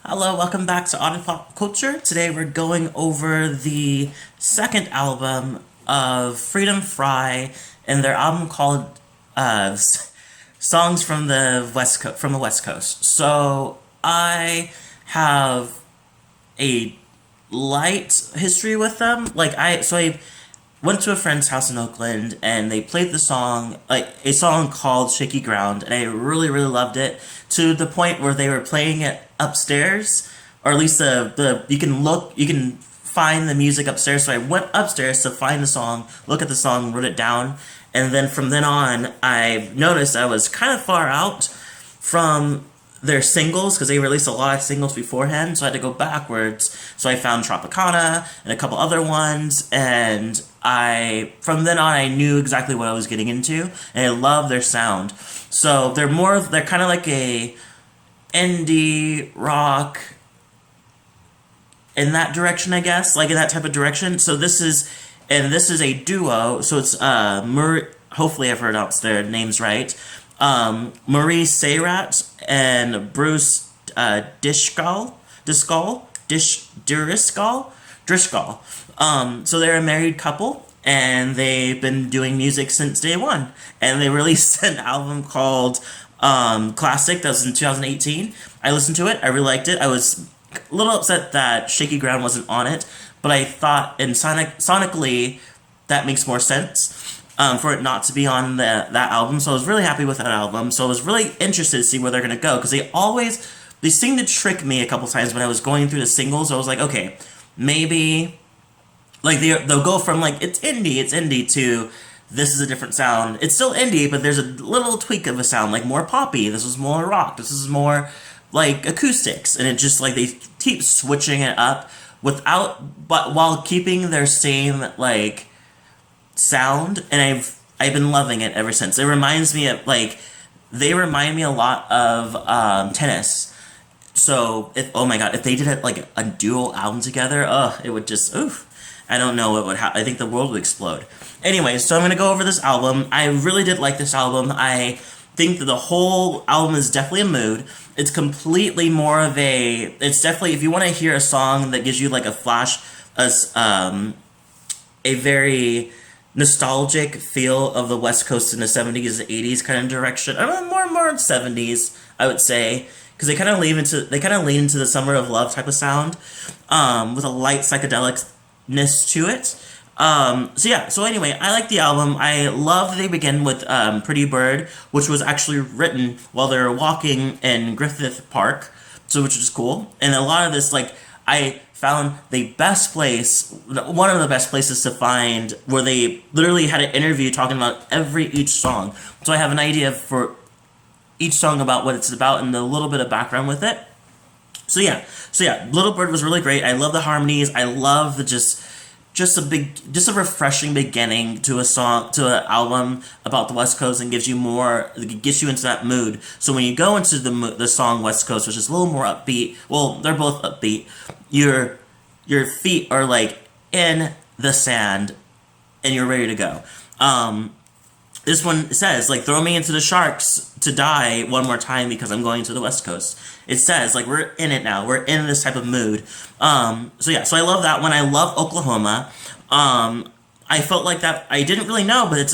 Hello, welcome back to Otter Pop Culture. Today we're going over the second album of Freedom Fry and their album called Songs from the West Coast. So I have a light history with them. I went to a friend's house in Oakland and they played the song, like a song called Shaky Ground, and I really, really loved it to the point where they were playing it upstairs, or at least you can find the music upstairs. So I went upstairs to find the song, look at the song, wrote it down, and then from then on, I noticed I was kind of far out from their singles because they released a lot of singles beforehand, so I had to go backwards. So I found Tropicana and a couple other ones, and from then on I knew exactly what I was getting into, and I love their sound. So they're kind of like a indie rock in that direction, I guess, like in that type of direction. So this is a duo. So it's hopefully I've pronounced their names right. Marie Sayrat and Bruce Driscoll. So they're a married couple, and they've been doing music since day one. And they released an album called Classic that was in 2018. I listened to it. I really liked it. I was a little upset that Shaky Ground wasn't on it, but I thought sonically that makes more sense. For it not to be on that album, so I was really happy with that album. So I was really interested to see where they're gonna go, because they seem to trick me a couple times when I was going through the singles. I was like, okay, maybe like they'll go from like it's indie to this is a different sound. It's still indie, but there's a little tweak of a sound, like more poppy. This is more rock. This is more like acoustics, and it just like they keep switching it up but while keeping their same like sound, and I've been loving it ever since. It reminds me of they remind me a lot of tennis. So oh my god, if they did it like a dual album together, it would just oof. I don't know what would happen. I think the world would explode. Anyway, so I'm gonna go over this album. I really did like this album. I think that the whole album is definitely a mood. It's completely more of it's definitely, if you want to hear a song that gives you like a flash, a very nostalgic feel of the West Coast in the 70s, 80s kind of direction. I mean, more 70s, I would say, because they kind of lean into the Summer of Love type of sound, with a light psychedelicness to it. So anyway, I like the album. I love that they begin with Pretty Bird, which was actually written while they were walking in Griffith Park, so which is cool. And a lot of this, I found one of the best places to find, where they literally had an interview talking about each song. So I have an idea for each song about what it's about and a little bit of background with it. So yeah, Little Bird was really great. I love the harmonies. I love the just a refreshing beginning to an album about the West Coast, and gets you into that mood. So when you go into the song West Coast, which is a little more upbeat, well, they're both upbeat, your feet are like in the sand and you're ready to go. This one says, like, throw me into the sharks to die one more time because I'm going to the West Coast. It says, like, we're in it now. We're in this type of mood. So I love that one. I love Oklahoma. I felt like that, I didn't really know, but it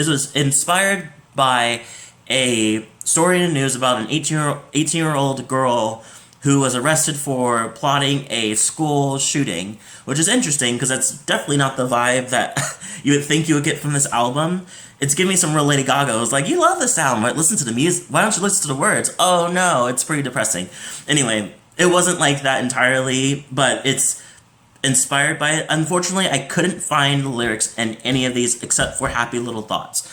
was inspired by a story in the news about an 18-year-old girl who was arrested for plotting a school shooting, which is interesting because that's definitely not the vibe that you would think you would get from this album. It's giving me some real Lady Gaga. It was like, you love the sound, right? Listen to the music. Why don't you listen to the words? Oh no, it's pretty depressing. Anyway, it wasn't like that entirely, but it's inspired by it. Unfortunately, I couldn't find the lyrics in any of these except for Happy Little Thoughts.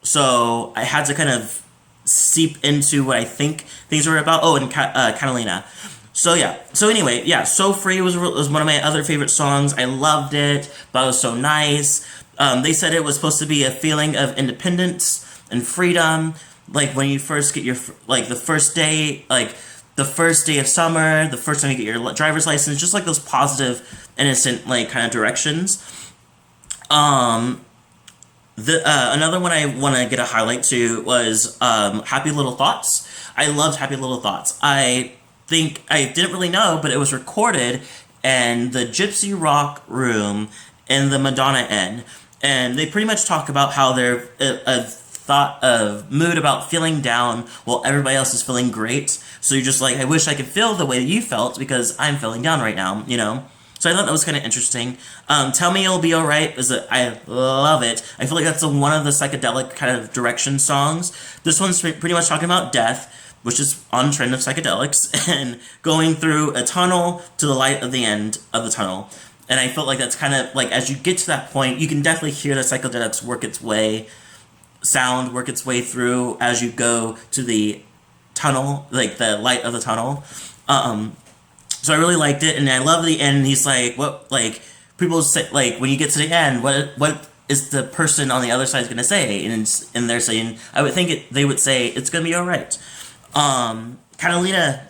So I had to kind of seep into what I think things were about. Oh, and Catalina. So yeah. So anyway, yeah. So Free was one of my other favorite songs. I loved it. But it was so nice. They said it was supposed to be a feeling of independence and freedom, like when you first get your the first day, of summer, the first time you get your driver's license, just like those positive, innocent, like kind of directions. Another one I want to get a highlight to was Happy Little Thoughts. I loved Happy Little Thoughts. I I didn't really know, but it was recorded in the Gypsy Rock room in the Madonna Inn. And they pretty much talk about how they're a thought of mood about feeling down while everybody else is feeling great. So you're just like, I wish I could feel the way that you felt because I'm feeling down right now, you know? So I thought that was kind of interesting. Tell Me You'll Be Alright I love it. I feel like that's one of the psychedelic kind of direction songs. This one's pretty much talking about death, which is on trend of psychedelics, and going through a tunnel to the light of the end of the tunnel. And I felt like that's kind of like, as you get to that point, you can definitely hear the psychedelics work its way through as you go to the tunnel, like the light of the tunnel. So I really liked it, and I love the end. He's like, what, like, people say, like, when you get to the end, what is the person on the other side going to say? And they're saying, I would think they would say, it's going to be all right. Catalina,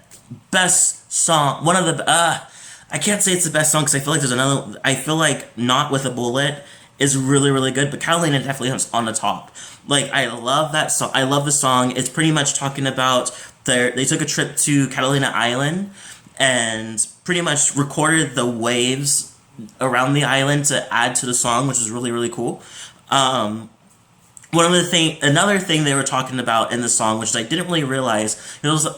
best song, one of the, I can't say it's the best song because I feel like there's another, I feel like Not With a Bullet is really, really good, but Catalina definitely is on the top. Like, I love that song. I love the song. It's pretty much talking about they took a trip to Catalina Island and pretty much recorded the waves around the island to add to the song, which is really, really cool. Another thing they were talking about in the song, which I didn't really realize, it was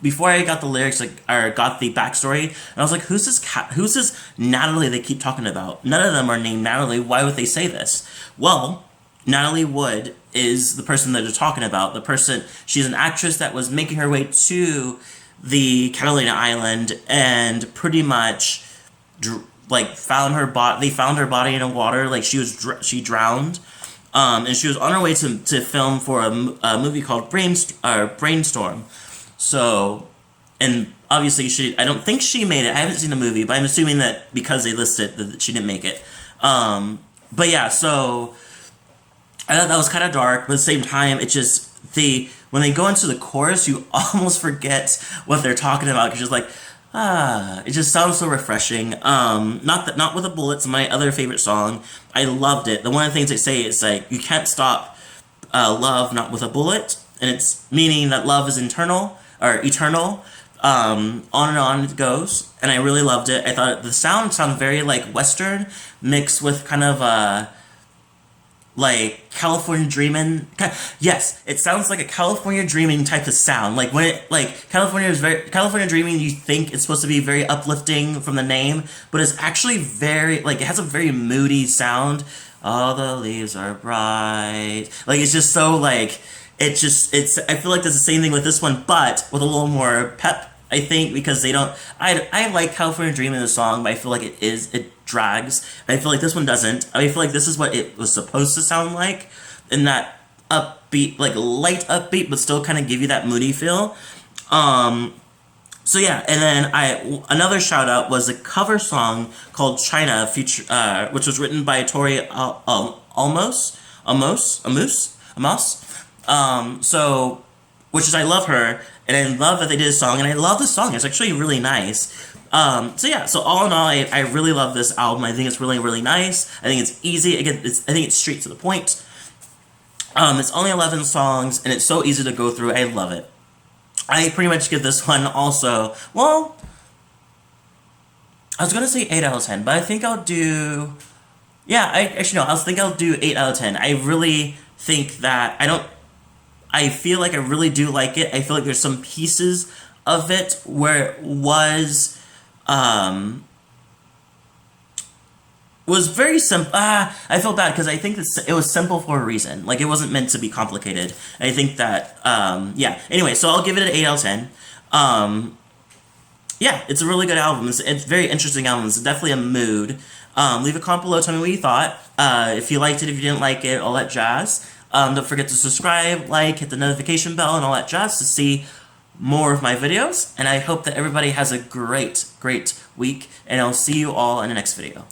before I got the lyrics, or got the backstory, and I was like, who's this Natalie they keep talking about? None of them are named Natalie. Why would they say this? Well, Natalie Wood is the person that they're talking about. She's an actress that was making her way to the Catalina Island and pretty much found her body. They found her body in the water. Like she drowned. And she was on her way to film for a movie called Brainstorm. So, and obviously I don't think she made it. I haven't seen the movie, but I'm assuming that because they listed that she didn't make it. But yeah, so I thought that was kind of dark, but at the same time, it just, when they go into the chorus, you almost forget what they're talking about, because you're just like, it just sounds so refreshing. Not With a Bullet, it's my other favorite song. I loved it. One of the things they say is like, you can't stop love not with a bullet, and it's meaning that love is eternal. On and on it goes, and I really loved it. I thought the sounded very like Western, mixed with kind of like California Dreamin'. Yes, it sounds like a California Dreamin' type of sound. Like when it, like California Dreamin', you think it's supposed to be very uplifting from the name, but it's actually very, like, it has a very moody sound. All the leaves are bright. Like, it's just so, like, I feel like there's the same thing with this one, but with a little more pep, I think, because they don't, I like California Dreamin' in the song, but I feel like it drags. I feel like this one doesn't. I feel like this is what it was supposed to sound like, in that upbeat, like light upbeat, but still kind of give you that moody feel. So yeah, and then another shout out was a cover song called China, which was written by Tori Amos. So, which is, I love her, and I love that they did a song, and I love the song. It's actually really nice. So yeah, so all in all, I really love this album. I think it's really, really nice. I think it's easy. Again, I think it's straight to the point. It's only 11 songs, and it's so easy to go through. I love it. I pretty much give this one also, well, I was going to say 8 out of 10, but I think I'll do, yeah, I think I'll do 8 out of 10. I really think that, I feel like I really do like it. I feel like there's some pieces of it where it was very simple. I feel bad because I think it was simple for a reason. Like, it wasn't meant to be complicated. And I think that, yeah. Anyway, so I'll give it an 8 out of 10. Yeah, it's a really good album. It's a very interesting album. It's definitely a mood. Leave a comment below. Tell me what you thought. If you liked it, if you didn't like it, all that jazz. Don't forget to subscribe, like, hit the notification bell, and all that jazz to see more of my videos. And I hope that everybody has a great, great week. And I'll see you all in the next video.